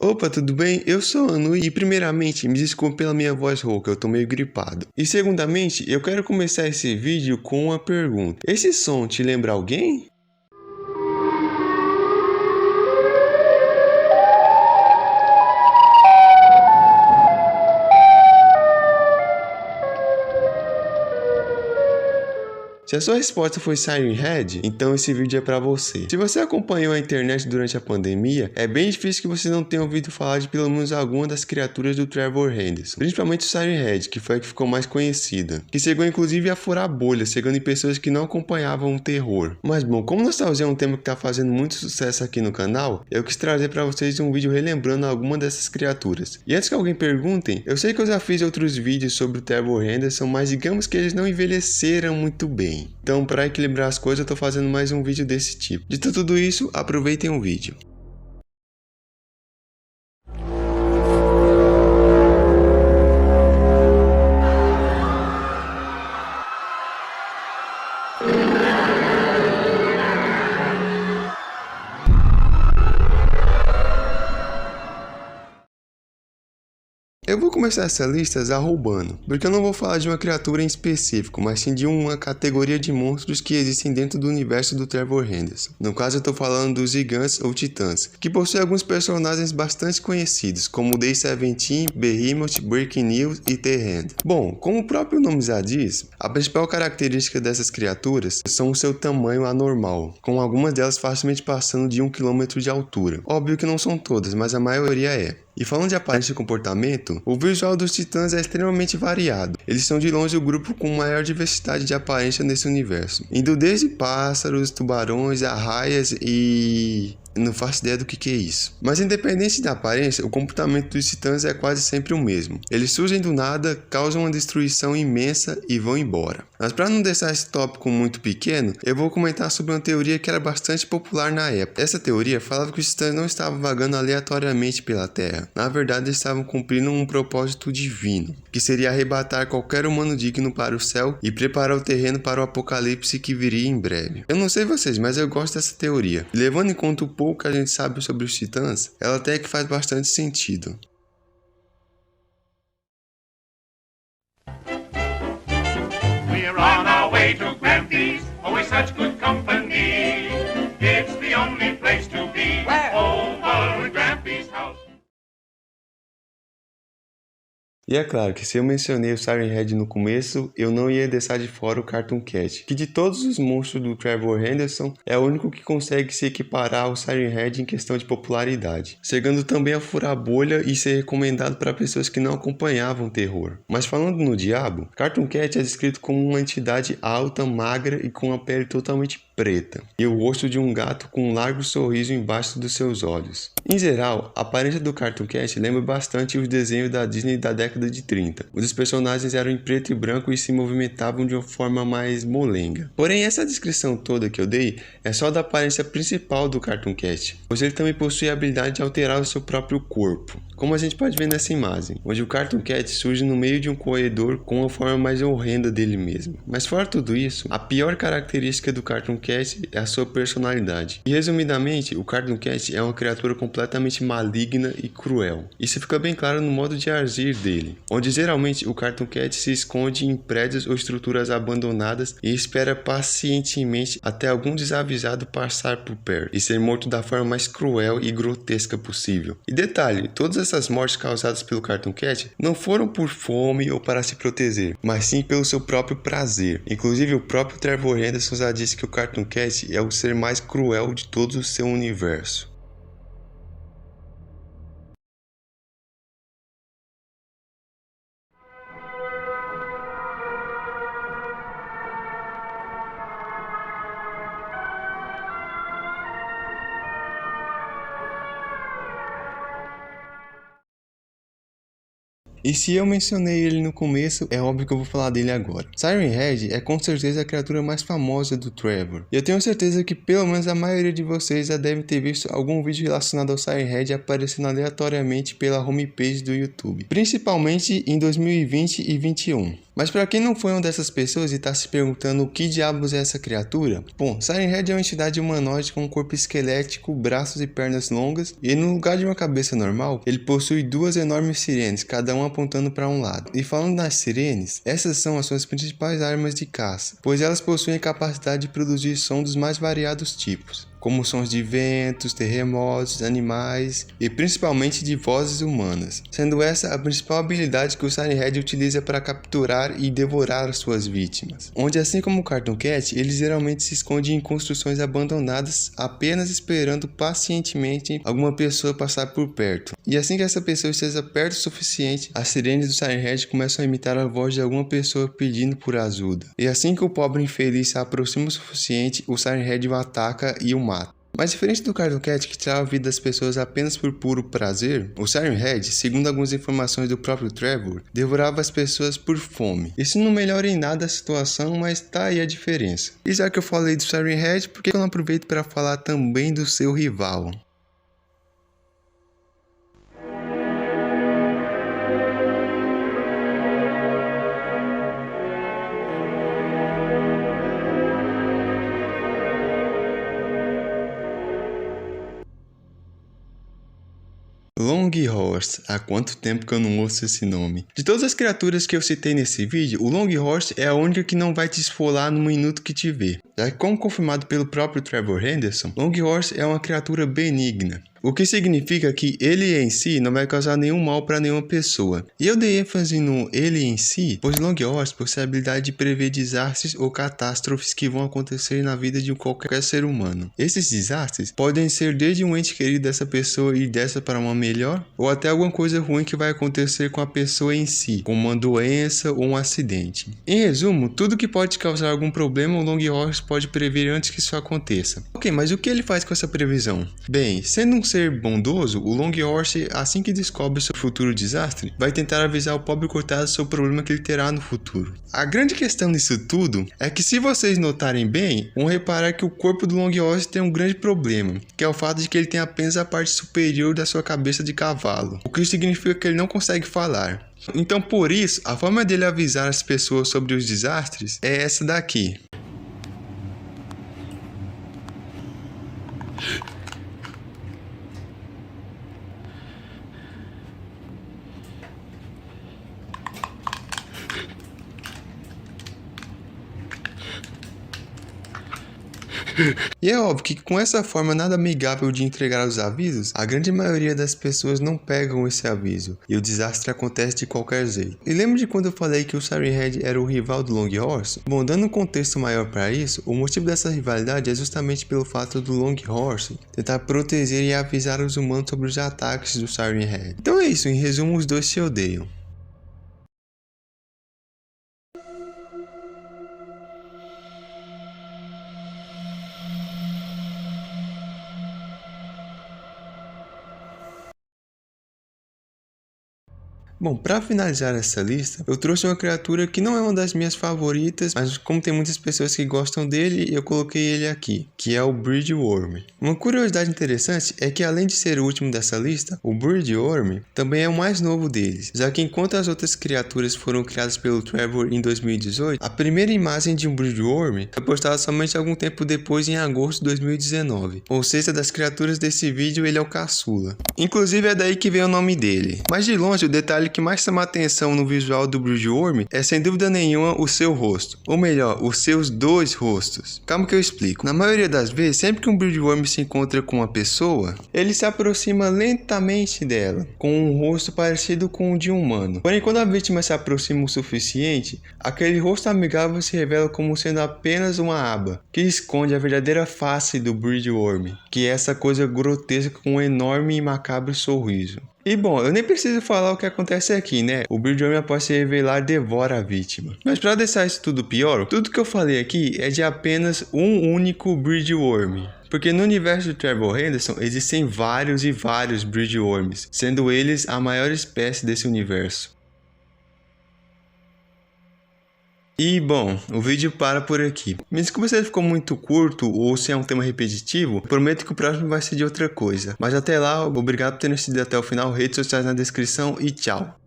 Opa, tudo bem? Eu sou Anu e primeiramente me desculpe pela minha voz rouca, eu tô meio gripado. E segundamente, eu quero começar esse vídeo com uma pergunta. Esse som te lembra alguém? Se a sua resposta foi Siren Head, então esse vídeo é pra você. Se você acompanhou a internet durante a pandemia, é bem difícil que você não tenha ouvido falar de pelo menos alguma das criaturas do Trevor Henderson, principalmente o Siren Head, que foi a que ficou mais conhecida, que chegou inclusive a furar bolhas, chegando em pessoas que não acompanhavam o terror. Mas bom, como nostalgia é um tema que tá fazendo muito sucesso aqui no canal, eu quis trazer pra vocês um vídeo relembrando alguma dessas criaturas. E antes que alguém perguntem, eu sei que eu já fiz outros vídeos sobre o Trevor Henderson, mas digamos que eles não envelheceram muito bem. Então, para equilibrar as coisas, eu tô fazendo mais um vídeo desse tipo. Dito tudo isso, aproveitem o vídeo. Eu vou começar essa lista já roubando, porque eu não vou falar de uma criatura em específico, mas sim de uma categoria de monstros que existem dentro do universo do Trevor Henderson. No caso eu estou falando dos gigantes ou titãs, que possuem alguns personagens bastante conhecidos, como Day-17, Behemoth, Breaking News e The Hand. Bom, como o próprio nome já diz, a principal característica dessas criaturas são o seu tamanho anormal, com algumas delas facilmente passando de 1 km de altura. Óbvio que não são todas, mas a maioria é. E falando de aparência e comportamento, o visual dos titãs é extremamente variado. Eles são de longe o grupo com maior diversidade de aparência nesse universo, indo desde pássaros, tubarões, arraias e... não faço ideia do que é isso. Mas independente da aparência, o comportamento dos titãs é quase sempre o mesmo. Eles surgem do nada, causam uma destruição imensa e vão embora. Mas para não deixar esse tópico muito pequeno, eu vou comentar sobre uma teoria que era bastante popular na época. Essa teoria falava que os titãs não estavam vagando aleatoriamente pela Terra. Na verdade, eles estavam cumprindo um propósito divino, que seria arrebatar qualquer humano digno para o céu e preparar o terreno para o apocalipse que viria em breve. Eu não sei vocês, mas eu gosto dessa teoria. E levando em conta o pouco que a gente sabe sobre os titãs, ela até que faz bastante sentido. We're on our way to Grampy's, always such good company. It's the only place to be. Where? Over at Grampy's house. E é claro que se eu mencionei o Siren Head no começo, eu não ia deixar de fora o Cartoon Cat, que de todos os monstros do Trevor Henderson, é o único que consegue se equiparar ao Siren Head em questão de popularidade, chegando também a furar a bolha e ser recomendado para pessoas que não acompanhavam terror. Mas falando no diabo, Cartoon Cat é descrito como uma entidade alta, magra e com a pele totalmente preta, e o rosto de um gato com um largo sorriso embaixo dos seus olhos. Em geral, a aparência do Cartoon Cat lembra bastante os desenhos da Disney da década de 30, onde os personagens eram em preto e branco e se movimentavam de uma forma mais molenga. Porém, essa descrição toda que eu dei é só da aparência principal do Cartoon Cat, pois ele também possui a habilidade de alterar o seu próprio corpo, como a gente pode ver nessa imagem, onde o Cartoon Cat surge no meio de um corredor com uma forma mais horrenda dele mesmo. Mas fora tudo isso, a pior característica do Cartoon Cat é a sua personalidade. E resumidamente, o Cartoon Cat é uma criatura completamente maligna e cruel. Isso fica bem claro no modo de agir dele, onde geralmente o Cartoon Cat se esconde em prédios ou estruturas abandonadas e espera pacientemente até algum desavisado passar por perto e ser morto da forma mais cruel e grotesca possível. E detalhe, todas essas mortes causadas pelo Cartoon Cat não foram por fome ou para se proteger, mas sim pelo seu próprio prazer. Inclusive o próprio Trevor Henderson já disse que o Cartoon Cat é o ser mais cruel de todo o seu universo. E se eu mencionei ele no começo, é óbvio que eu vou falar dele agora. Siren Head é com certeza a criatura mais famosa do Trevor. E eu tenho certeza que pelo menos a maioria de vocês já deve ter visto algum vídeo relacionado ao Siren Head aparecendo aleatoriamente pela homepage do YouTube. Principalmente em 2020 e 2021. Mas para quem não foi uma dessas pessoas e está se perguntando o que diabos é essa criatura, bom, Siren Head é uma entidade humanoide com um corpo esquelético, braços e pernas longas, e no lugar de uma cabeça normal, ele possui duas enormes sirenes, cada uma apontando para um lado. E falando das sirenes, essas são as suas principais armas de caça, pois elas possuem a capacidade de produzir som dos mais variados tipos, como sons de ventos, terremotos, animais e principalmente de vozes humanas, sendo essa a principal habilidade que o Siren Head utiliza para capturar e devorar suas vítimas. Onde, assim como o Cartoon Cat, ele geralmente se esconde em construções abandonadas, apenas esperando pacientemente alguma pessoa passar por perto. E assim que essa pessoa esteja perto o suficiente, as sirenes do Siren Head começam a imitar a voz de alguma pessoa pedindo por ajuda. E assim que o pobre infeliz se aproxima o suficiente, o Siren Head o ataca e o mata. Mas diferente do Cartoon Cat, que tirava a vida das pessoas apenas por puro prazer, o Siren Head, segundo algumas informações do próprio Trevor, devorava as pessoas por fome. Isso não melhora em nada a situação, mas tá aí a diferença. E já que eu falei do Siren Head, por que eu não aproveito para falar também do seu rival? Longhorse, há quanto tempo que eu não ouço esse nome? De todas as criaturas que eu citei nesse vídeo, o Longhorse é a única que não vai te esfolar no minuto que te vê. Já que, como confirmado pelo próprio Trevor Henderson, Longhorse é uma criatura benigna. O que significa que ele em si não vai causar nenhum mal para nenhuma pessoa. E eu dei ênfase no ele em si, pois Longhorse possui a habilidade de prever desastres ou catástrofes que vão acontecer na vida de qualquer ser humano. Esses desastres podem ser desde um ente querido dessa pessoa ir dessa para uma melhor, ou até alguma coisa ruim que vai acontecer com a pessoa em si, como uma doença ou um acidente. Em resumo, tudo que pode causar algum problema, o Longhorse pode prever antes que isso aconteça. Ok, mas o que ele faz com essa previsão? Bem, sendo um ser bondoso, o Longhorse, assim que descobre seu futuro desastre, vai tentar avisar o pobre coitado sobre o problema que ele terá no futuro. A grande questão disso tudo é que, se vocês notarem bem, vão reparar que o corpo do Longhorse tem um grande problema, que é o fato de que ele tem apenas a parte superior da sua cabeça de cavalo, o que significa que ele não consegue falar. Então, por isso, a forma dele avisar as pessoas sobre os desastres é essa daqui. E é óbvio que com essa forma nada amigável de entregar os avisos, a grande maioria das pessoas não pegam esse aviso, e o desastre acontece de qualquer jeito. E lembra de quando eu falei que o Siren Head era o rival do Longhorse? Bom, dando um contexto maior para isso, o motivo dessa rivalidade é justamente pelo fato do Longhorse tentar proteger e avisar os humanos sobre os ataques do Siren Head. Então é isso, em resumo, os dois se odeiam. Bom, para finalizar essa lista, eu trouxe uma criatura que não é uma das minhas favoritas, mas como tem muitas pessoas que gostam dele, eu coloquei ele aqui, que é o Bridgeworm. Uma curiosidade interessante é que, além de ser o último dessa lista, o Bridgeworm também é o mais novo deles, já que enquanto as outras criaturas foram criadas pelo Trevor em 2018, a primeira imagem de um Bridgeworm foi postada somente algum tempo depois, em agosto de 2019. Ou seja, das criaturas desse vídeo, ele é o caçula. Inclusive é daí que vem o nome dele. Mas de longe, o detalhe que mais chama a atenção no visual do Bridgeworm é, sem dúvida nenhuma, o seu rosto. Ou melhor, os seus dois rostos. Calma que eu explico. Na maioria das vezes, sempre que um Bridgeworm se encontra com uma pessoa, ele se aproxima lentamente dela, com um rosto parecido com o de um humano. Porém, quando a vítima se aproxima o suficiente, aquele rosto amigável se revela como sendo apenas uma aba, que esconde a verdadeira face do Bridgeworm, que é essa coisa grotesca com um enorme e macabro sorriso. E bom, eu nem preciso falar o que acontece aqui, né? O Bridgeworm, após se revelar, devora a vítima. Mas para deixar isso tudo pior, tudo que eu falei aqui é de apenas um único Bridgeworm. Porque no universo do Trevor Henderson existem vários e vários Bridgeworms, sendo eles a maior espécie desse universo. E bom, o vídeo para por aqui. Mas se você ficou muito curto ou se é um tema repetitivo, prometo que o próximo vai ser de outra coisa. Mas até lá, obrigado por ter assistido até o final, redes sociais na descrição e tchau!